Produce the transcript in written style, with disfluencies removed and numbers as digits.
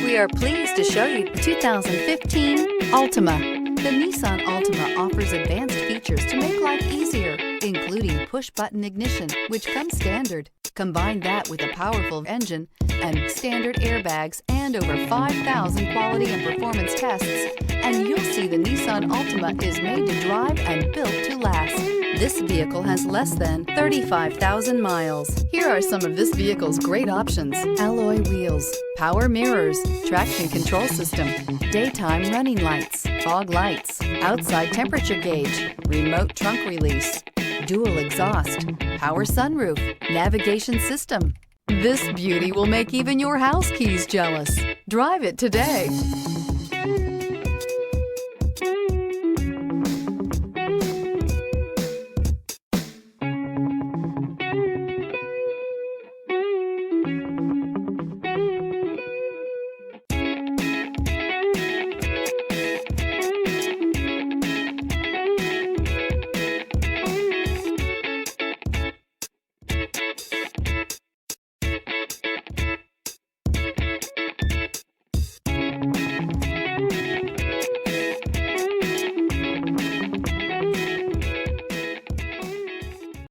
We are pleased to show you the 2015 Altima. The Nissan Altima offers advanced features to make life easier, including push-button ignition, which comes standard. Combine that with a powerful engine and standard airbags and over 5,000 quality and performance tests, and you'll see the Nissan Altima is made to drive and built to last. This vehicle has less than 35,000 miles. Here are some of this vehicle's great options: alloy wheels, power mirrors, traction control system, daytime running lights, fog lights, outside temperature gauge, remote trunk release, dual exhaust, power sunroof, navigation system. This beauty will make even your house keys jealous. Drive it today.